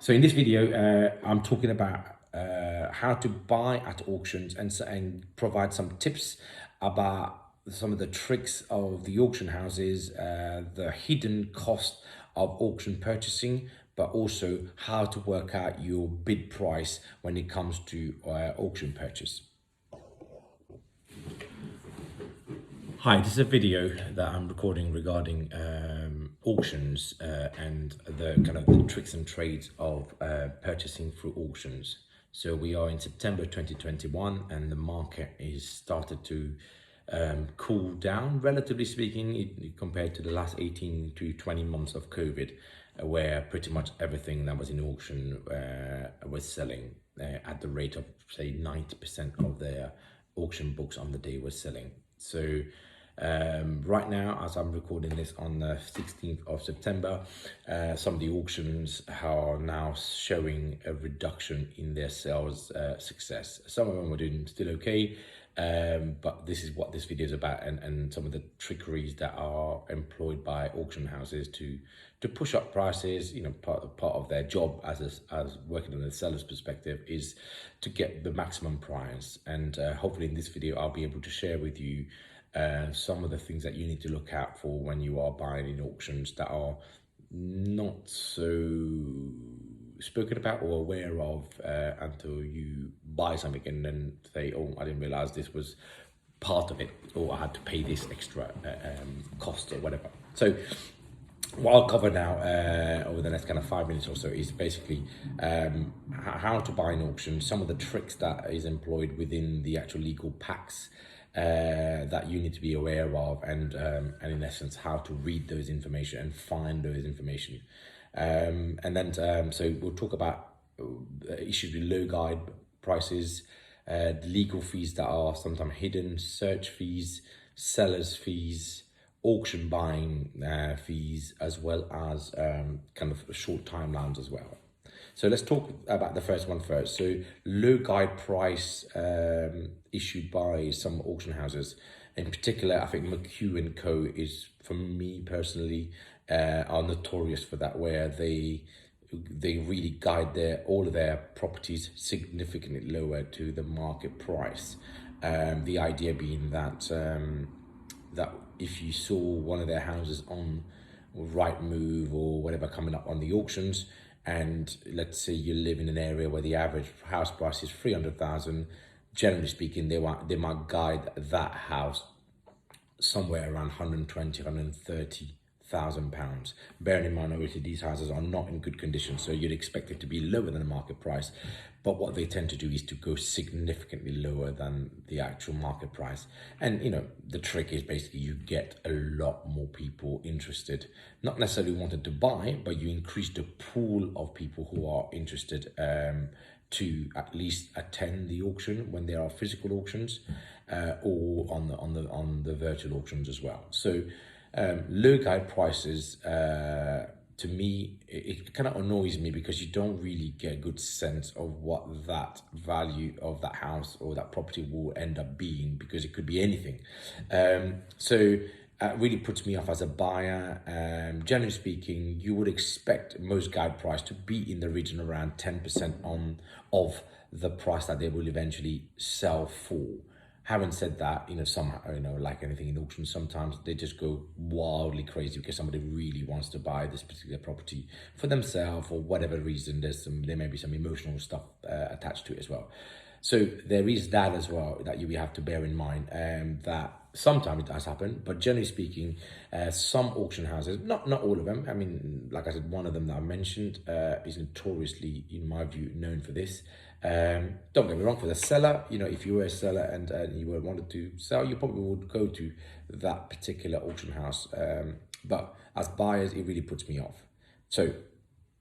So in this video, I'm talking about how to buy at auctions and provide some tips about some of the tricks of the auction houses, the hidden cost of auction purchasing, but also how to work out your bid price when it comes to auction purchase. Hi, this is a video that I'm recording regarding auctions and the kind of the tricks and trades of purchasing through auctions. So we are in September 2021 and the market is started to cool down, relatively speaking, compared to the last 18 to 20 months of COVID, where pretty much everything that was in auction was selling at the rate of, say, 90% of their auction books on the day was selling. So right now, as I'm recording this on the 16th of September, some of the auctions are now showing a reduction in their sales success. Some of them are doing still okay, but this is what this video is about, and some of the trickeries that are employed by auction houses to push up prices. You know, part of their job as working on the seller's perspective is to get the maximum price. And hopefully in this video, I'll be able to share with you some of the things that you need to look out for when you are buying in auctions that are not so spoken about or aware of until you buy something and then say, oh, I didn't realize this was part of it, or I had to pay this extra cost or whatever. So what I'll cover now over the next kind of 5 minutes or so is basically how to buy an auction, some of the tricks that is employed within the actual legal packs that you need to be aware of, and in essence how to read those information and find those information. And then so we'll talk about issues with low guide prices, the legal fees that are sometimes hidden, search fees, sellers fees, auction buying fees, as well as kind of short timelines as well. So let's talk about the first one first. So low guide price issued by some auction houses. In particular, I think McHugh & Co is, for me personally, are notorious for that, where they really guide all of their properties significantly lower to the market price. The idea being that that if you saw one of their houses on Rightmove or whatever coming up on the auctions, and let's say you live in an area where the average house price is 300,000, generally speaking, they might guide that house somewhere around 120, 130,000 pounds. Bearing in mind, obviously, these houses are not in good condition, so you'd expect it to be lower than the market price. But what they tend to do is to go significantly lower than the actual market price. And, you know, the trick is basically you get a lot more people interested, not necessarily wanting to buy, but you increase the pool of people who are interested to at least attend the auction when there are physical auctions or on the virtual auctions as well. So low guide prices, to me, it kind of annoys me because you don't really get a good sense of what that value of that house or that property will end up being, because it could be anything. So it really puts me off as a buyer. Generally speaking, you would expect most guide price to be in the region around 10% of the price that they will eventually sell for. Having said that, somehow, like anything in auction, sometimes they just go wildly crazy because somebody really wants to buy this particular property for themselves for whatever reason. There may be some emotional stuff attached to it as well. So there is that as well that you have to bear in mind, that sometimes it does happen, but generally speaking, some auction houses, not all of them. I mean, like I said, one of them that I mentioned is notoriously, in my view, known for this. Don't get me wrong, for the seller, if you were a seller and you were wanted to sell, you probably would go to that particular auction house. But as buyers, it really puts me off. So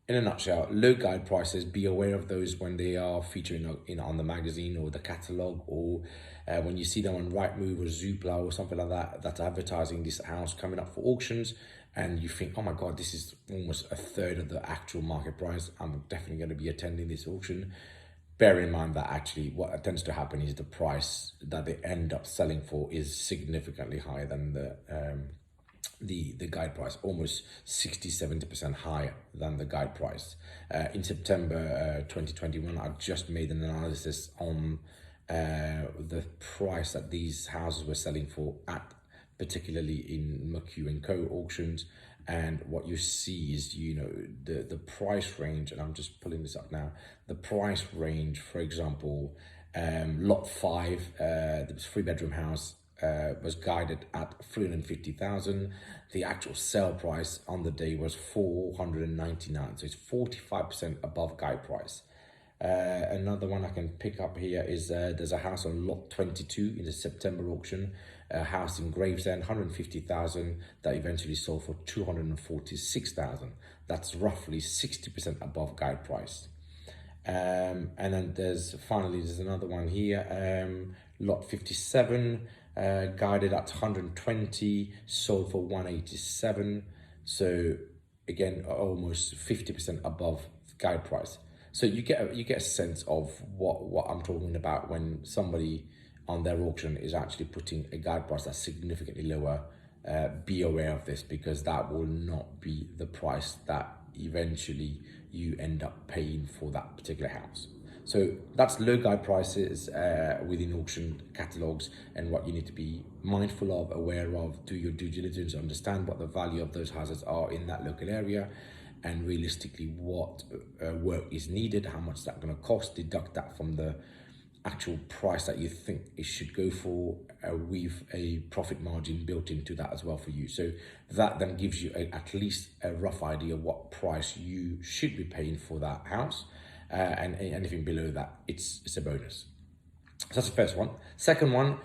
in a nutshell, low guide prices, be aware of those when they are featuring on the magazine or the catalogue, or when you see them on Rightmove or Zoopla or something like that, that's advertising this house coming up for auctions, and you think, oh my God, this is almost a third of the actual market price. I'm definitely going to be attending this auction. Bear in mind that actually what tends to happen is the price that they end up selling for is significantly higher than the guide price, almost 60-70% higher than the guide price. In September 2021, I just made an analysis on the price that these houses were selling for at, particularly in McHugh & Co auctions. And what you see is, the price range, and I'm just pulling this up now, the price range, for example, lot 5, the 3-bedroom house, was guided at 350,000. The actual sale price on the day was 499, so it's 45% above guide price. Another one I can pick up here is there's a house on lot 22 in the September auction, a house in Gravesend, 150,000, that eventually sold for 246,000. That's roughly 60% above guide price. And then there's another one here, lot 57, guided at 120, sold for 187. So again, almost 50% above guide price. So you get a sense of what I'm talking about when somebody on their auction is actually putting a guide price that's significantly lower. Be aware of this, because that will not be the price that eventually you end up paying for that particular house. So that's low guide prices within auction catalogs, and what you need to be mindful of, aware of, do your due diligence, understand what the value of those houses are in that local area, and realistically what work is needed, how much that's going to cost, deduct that from the actual price that you think it should go for, with a profit margin built into that as well for you. So that then gives you at least a rough idea what price you should be paying for that house, and anything below that, it's a bonus. So that's the first one. Second one,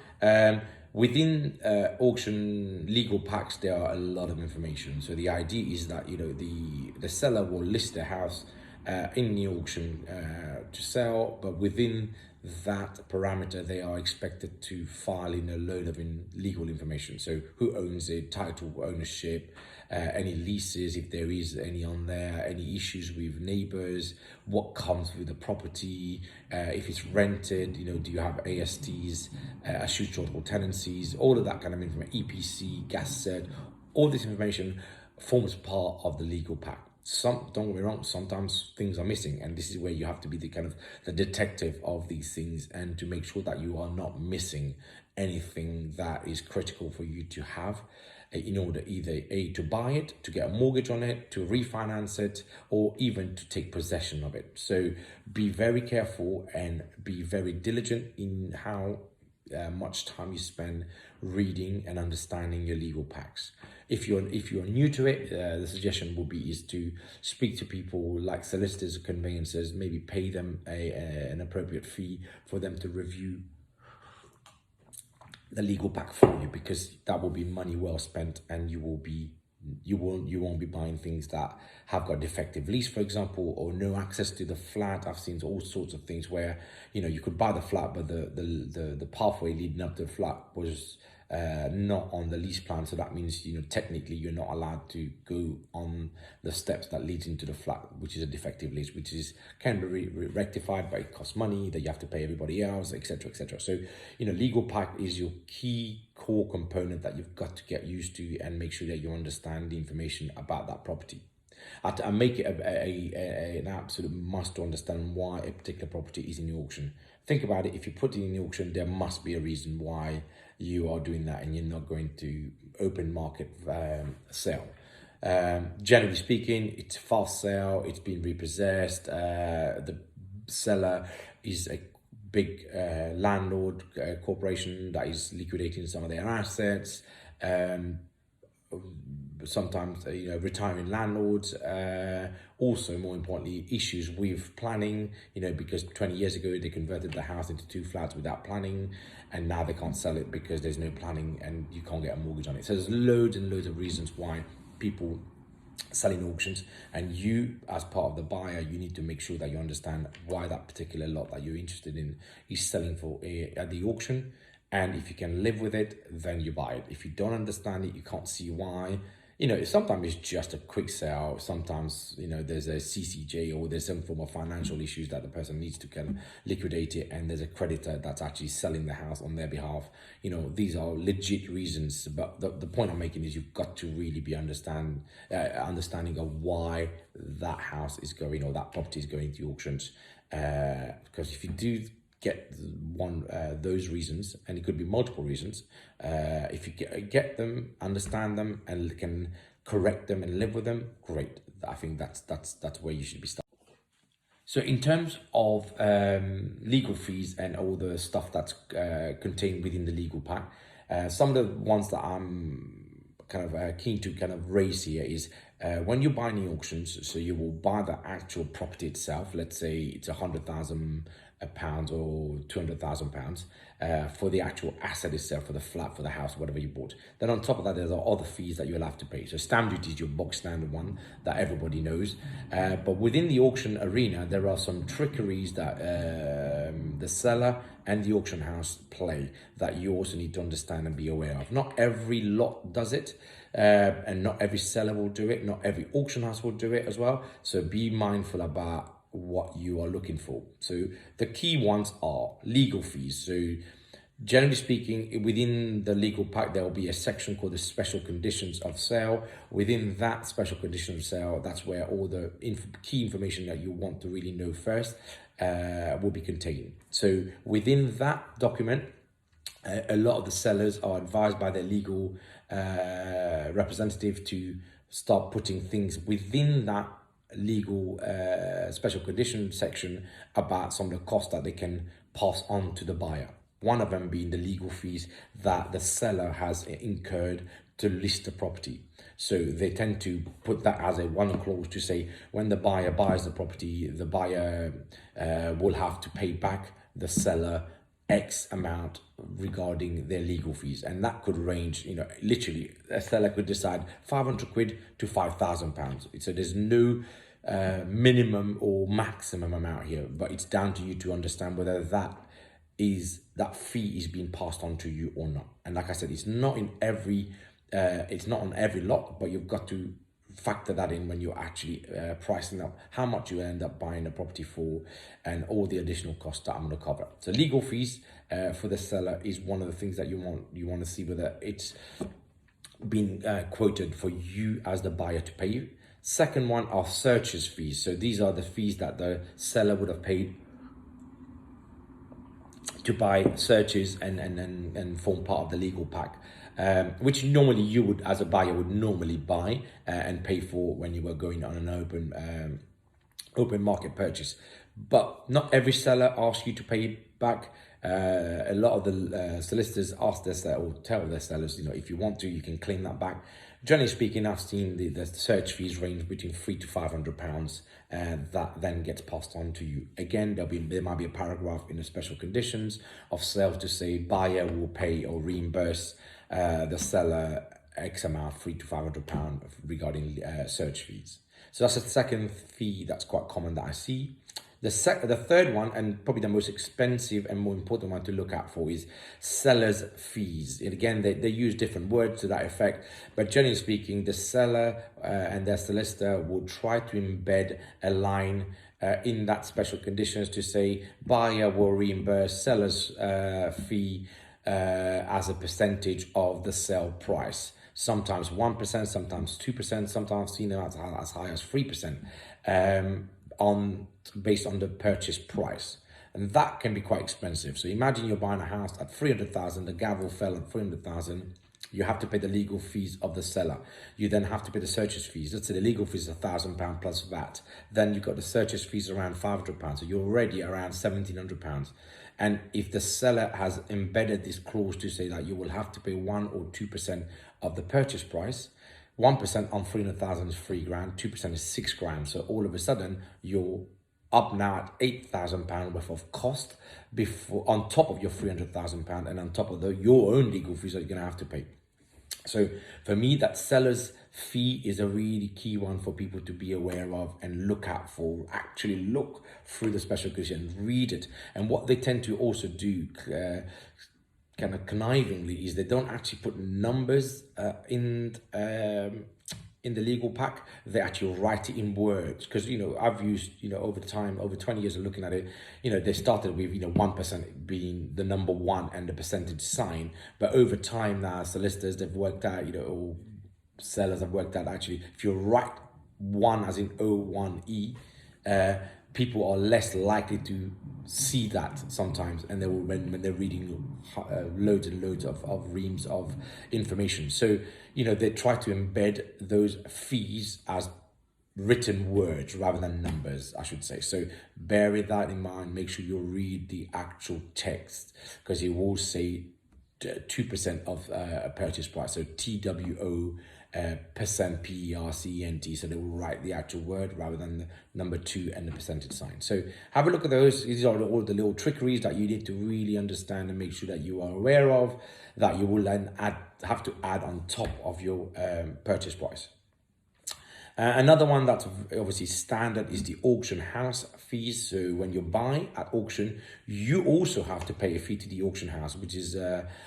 within auction legal packs, there are a lot of information. So the idea is that the seller will list the house in the auction to sell, but within that parameter they are expected to file in a load of legal information. So who owns it, title ownership, any leases if there is any on there, any issues with neighbors, what comes with the property, if it's rented, do you have ASTs, assured short-haul tenancies, all of that kind of information, EPC, gas cert, all this information forms part of the legal pack. Don't get me wrong, sometimes things are missing, and this is where you have to be the detective of these things, and to make sure that you are not missing anything that is critical for you to have in order either to buy it, to get a mortgage on it, to refinance it, or even to take possession of it. So be very careful and be very diligent in how much time you spend reading and understanding your legal packs. If you're new to it, the suggestion will be to speak to people like solicitors or conveyancers, maybe pay them an appropriate fee for them to review the legal pack for you, because that will be money well spent, and you won't be buying things that have got defective lease, for example, or no access to the flat. I've seen all sorts of things where you could buy the flat, but the pathway leading up to the flat was not on the lease plan. So that means technically you're not allowed to go on the steps that leads into the flat, which is a defective lease, which can be rectified, but it costs money that you have to pay everybody else, etc., etc. So legal pack is your key core component that you've got to get used to, and make sure that you understand the information about that property. I make it an absolute must to understand why a particular property is in the auction. Think about it. If you put it in the auction, there must be a reason why you are doing that, and you're not going to open market sale. Generally speaking, it's a fast sale, it's been repossessed, the seller is a big landlord corporation that is liquidating some of their assets, sometimes retiring landlords, also more importantly issues with planning, because 20 years ago they converted the house into 2 flats without planning, and now they can't sell it because there's no planning and you can't get a mortgage on it. So there's loads and loads of reasons why people sell in auctions, and you as part of the buyer, you need to make sure that you understand why that particular lot that you're interested in is selling for at the auction. And if you can live with it, then you buy it. If you don't understand it, you can't see why, sometimes it's just a quick sale. Sometimes, there's a CCJ or there's some form of financial issues that the person needs to kind of liquidate it, and there's a creditor that's actually selling the house on their behalf. These are legit reasons. But the point I'm making is you've got to really be understanding of why that house is going, or that property is going to auctions. Because if you do get those reasons, and it could be multiple reasons, if you get them, understand them, and can correct them and live with them, great. I think that's where you should be starting. So in terms of legal fees and all the stuff that's contained within the legal pack, some of the ones that I'm kind of keen to kind of raise here is when you buy any auctions, so you will buy the actual property itself. Let's say it's £100,000 or £200,000 for the actual asset itself, for the flat, for the house, whatever you bought. Then on top of that, there's other fees that you'll have to pay. So stamp duty is your box standard one that everybody knows. But within the auction arena, there are some trickeries that the seller and the auction house play that you also need to understand and be aware of. Not every lot does it. And not every seller will do it. Not every auction house will do it as well. So be mindful about what you are looking for. So the key ones are legal fees. So generally speaking, within the legal pack, there will be a section called the special conditions of sale. Within that special condition of sale, that's where all the key information that you want to really know first will be contained. So within that document, a lot of the sellers are advised by their legal representative to start putting things within that legal special condition section about some of the costs that they can pass on to the buyer. One of them being the legal fees that the seller has incurred to list the property. So they tend to put that as a one clause to say when the buyer buys the property, the buyer will have to pay back the seller X amount regarding their legal fees. And that could range, literally a seller could decide 500 quid to £5,000. So there's no minimum or maximum amount here, but it's down to you to understand whether that fee is being passed on to you or not. And like I said, it's not on every lot, but you've got to factor that in when you're actually pricing up how much you end up buying a property for, and all the additional costs that I'm going to cover. So legal fees for the seller is one of the things that you want to see whether it's been quoted for you as the buyer to pay you. Second one are searches fees. So these are the fees that the seller would have paid to buy searches and form part of the legal pack, which normally you would, as a buyer, would normally buy and pay for when you were going on an open market purchase. But not every seller asks you to pay it back. A lot of the solicitors ask their seller, or tell their sellers, if you want to, you can claim that back. Generally speaking, I've seen the search fees range between £300 to £500, that then gets passed on to you. Again, there might be a paragraph in the special conditions of sale to say buyer will pay or reimburse the seller X amount, £300 to £500 regarding search fees. So that's the second fee that's quite common that I see. The third one, and probably the most expensive and more important one to look out for, is seller's fees. And again, they use different words to that effect, but generally speaking, the seller and their solicitor will try to embed a line in that special conditions to say buyer will reimburse seller's fee as a percentage of the sale price. Sometimes 1%, sometimes 2%, sometimes seen as high as 3%. Based on the purchase price, and that can be quite expensive. So imagine you're buying a house at 300,000, the gavel fell at 300,000. You have to pay the legal fees of the seller. You then have to pay the searches fees. Let's say the legal fees is £1,000 plus VAT. Then you've got the searches fees around £500. So you're already around £1,700. And if the seller has embedded this clause to say that you will have to pay 1 or 2% of the purchase price, 1% on 300,000 is £3,000, 2% is £6,000. So all of a sudden you're up now at £8,000 worth of cost before, on top of your £300,000, and on top of your own legal fees that you're going to have to pay. So for me, that seller's fee is a really key one for people to be aware of and look out for. Actually look through the special condition, read it. And what they tend to also do, kind of connivingly is they don't actually put numbers in the legal pack. They actually write it in words, because I've used over time, over 20 years of looking at it, they started with 1% being the number one and the percentage sign, but over time now solicitors, they've worked out, or sellers have worked out, actually if you write one as in O1E, people are less likely to see that sometimes, and they will when they're reading loads and loads of reams of information. So they try to embed those fees as written words rather than numbers, I should say. So bear that in mind. Make sure you read the actual text, because it will say 2% of a purchase price, so TWO percent PERCENT, so they will write the actual word rather than the number 2 and the percentage sign. So have a look at those. These are all the little trickeries that you need to really understand and make sure that you are aware of, that you will then have to add on top of your purchase price. Another one that's obviously standard is the auction house fees. So when you buy at auction, you also have to pay a fee to the auction house, which is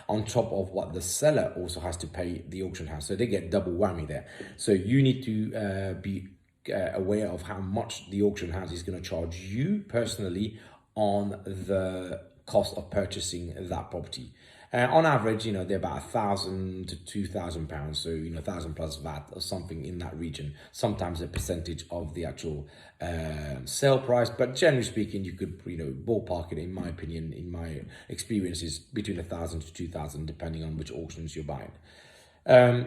on top of what the seller also has to pay the auction house. So they get double whammy there. So you need to be aware of how much the auction house is going to charge you personally on the cost of purchasing that property. On average, they're about £1,000 to £2,000, so £1,000 plus VAT or something in that region. Sometimes a percentage of the actual sale price, but generally speaking, you could ballpark it, in my opinion, in my experiences, between £1,000 to £2,000, depending on which auctions you're buying.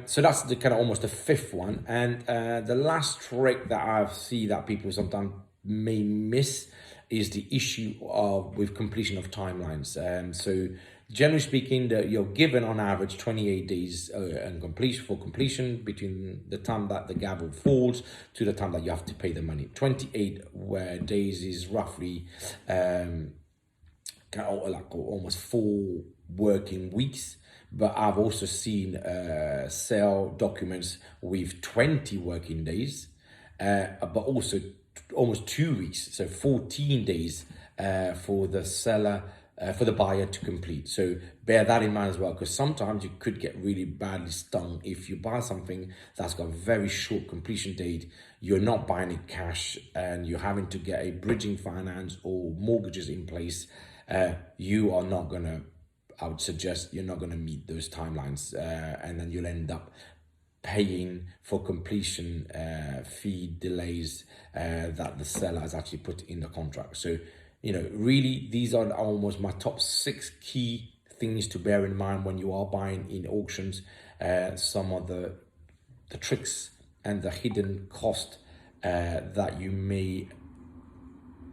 So that's the kind of almost the fifth one, and the last trick that I see that people sometimes may miss is the issue of with completion of timelines. So generally speaking, you're given on average 28 days and completion between the time that the gavel falls to the time that you have to pay the money. 28 days is roughly kind of like almost 4 working weeks. But I've also seen sale documents with 20 working days, but also almost 2 weeks, so 14 days for the seller, for the buyer to complete. So bear that in mind as well, because sometimes you could get really badly stung if you buy something that's got a very short completion date. You're not buying it cash and you're having to get a bridging finance or mortgages in place. You are not gonna, I would suggest you're not gonna meet those timelines, and then you'll end up paying for completion fee delays that the seller has actually put in the contract. So really, these are almost my top 6 key things to bear in mind when you are buying in auctions. Some of the tricks and the hidden cost that you may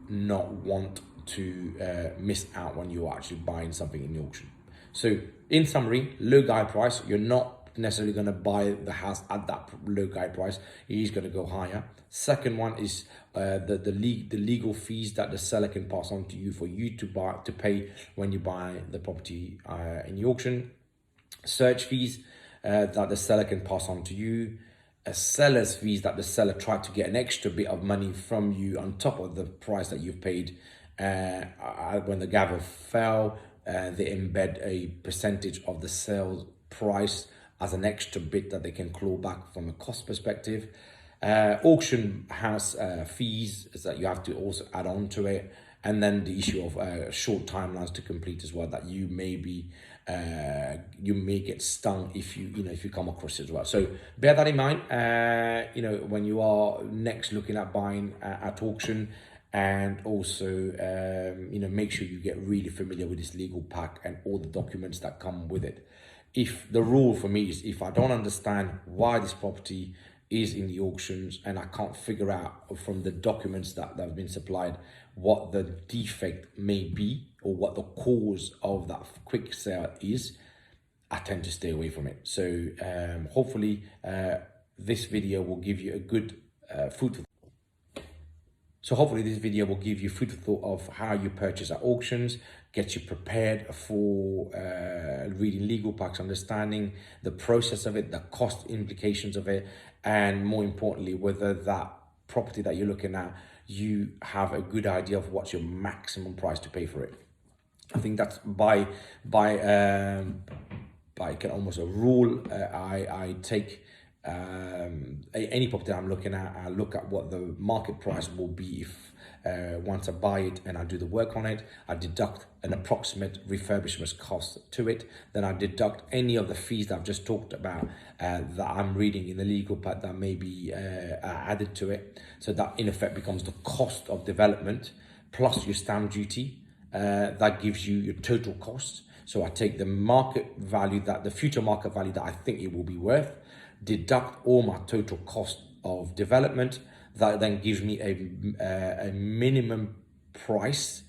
not want to miss out when you're actually buying something in the auction. So in summary, low guide price, you're not necessarily going to buy the house at that low guide price. It is going to go higher. Second one is the legal fees that the seller can pass on to you for you to pay when you buy the property in the auction. Search fees that the seller can pass on to you. Seller's fees that the seller tried to get an extra bit of money from you on top of the price that you've paid. When the gavel fell, they embed a percentage of the sale price as an extra bit that they can claw back from a cost perspective. Auction house fees is that you have to also add on to it, and then the issue of short timelines to complete as well, that you may be you may get stung if you come across it as well. So bear that in mind when you are next looking at buying at auction. And also, make sure you get really familiar with this legal pack and all the documents that come with it. If the rule for me is, if I don't understand why this property is in the auctions and I can't figure out from the documents that have been supplied what the defect may be or what the cause of that quick sale is, I tend to stay away from it. So hopefully this video will give you a good food for So hopefully this video will give you food for thought of how you purchase at auctions, get you prepared for reading legal packs, understanding the process of it, the cost implications of it, and more importantly, whether that property that you're looking at, you have a good idea of what's your maximum price to pay for it. I think that's by almost a rule. I take any property I'm looking at, I look at what the market price will be if once I buy it and I do the work on it. I deduct an approximate refurbishment cost to it. Then I deduct any of the fees that I've just talked about that I'm reading in the legal part that may be added to it. So that in effect becomes the cost of development plus your stamp duty. That gives you your total cost. So I take the market value, the future market value that I think it will be worth, deduct all my total cost of development. That then gives me a minimum price,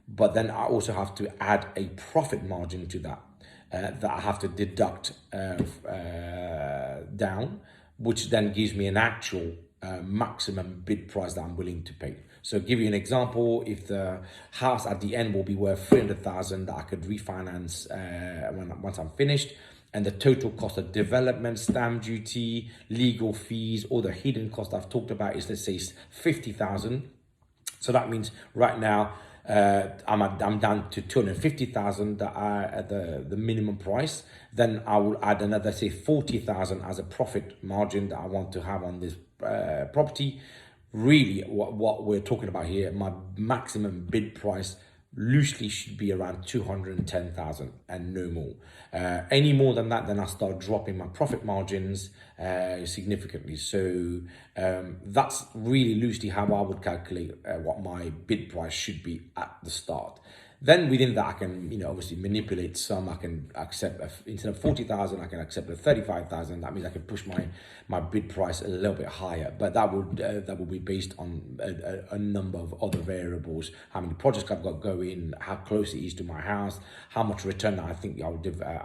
but then I also have to add a profit margin to that, that I have to deduct down, which then gives me an actual maximum bid price that I'm willing to pay. So give you an example, if the house at the end will be worth 300,000 that I could refinance once I'm finished, and the total cost of development, stamp duty, legal fees, all the hidden costs I've talked about is, let's say, 50,000. So that means right now I'm down to 250,000 that are the minimum price. Then I will add another, say, 40,000 as a profit margin that I want to have on this property. Really, what we're talking about here, my maximum bid price loosely should be around 210,000 and no more. Any more than that, then I start dropping my profit margins significantly. So that's really loosely how I would calculate what my bid price should be at the start. Then within that, I can, obviously manipulate some. I can accept, instead of 40,000, I can accept a 35,000. That means I can push my bid price a little bit higher. But that would be based on a number of other variables: how many projects I've got going, how close it is to my house, how much return I think I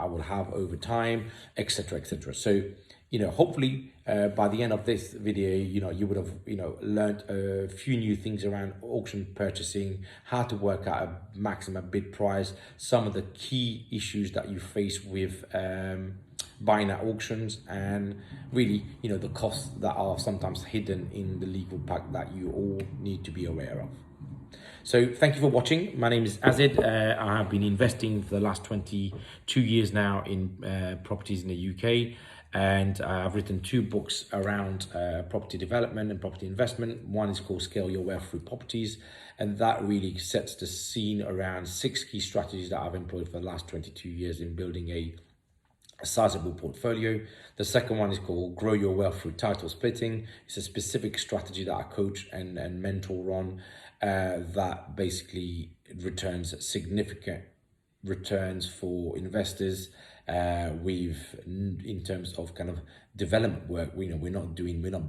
will have over time, etc., etc. So, hopefully by the end of this video, you would have, learned a few new things around auction purchasing, how to work out a maximum bid price, some of the key issues that you face with buying at auctions, and really, the costs that are sometimes hidden in the legal pack that you all need to be aware of. So thank you for watching. My name is Azid. I have been investing for the last 22 years now in properties in the UK. And I've written 2 books around property development and property investment. One is called Scale Your Wealth Through Properties, and that really sets the scene around 6 key strategies that I've employed for the last 22 years in building a sizable portfolio. The second one is called Grow Your Wealth Through Title Splitting. It's a specific strategy that I coach and mentor on that basically returns significant returns for investors in terms of kind of development work. We're not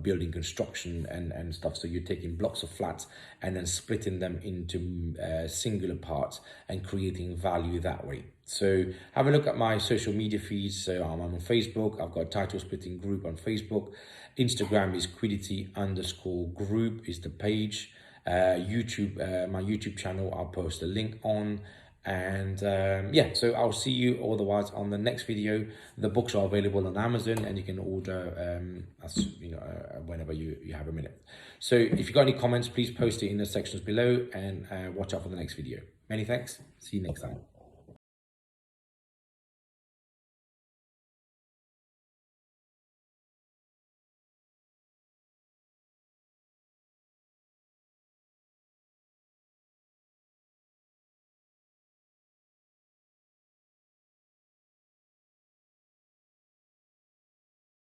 building construction and stuff. So you're taking blocks of flats and then splitting them into singular parts and creating value that way. So have a look at my social media feeds. So I'm on Facebook. I've got a title splitting group on Facebook. Instagram is quiddity_group is the page. YouTube, my YouTube channel, I'll post a link on. And yeah, so I'll see you otherwise on the next video. The books are available on Amazon, and you can order whenever you have a minute. So if you've got any comments, please post it in the sections below, and watch out for the next video. Many thanks. See you next time.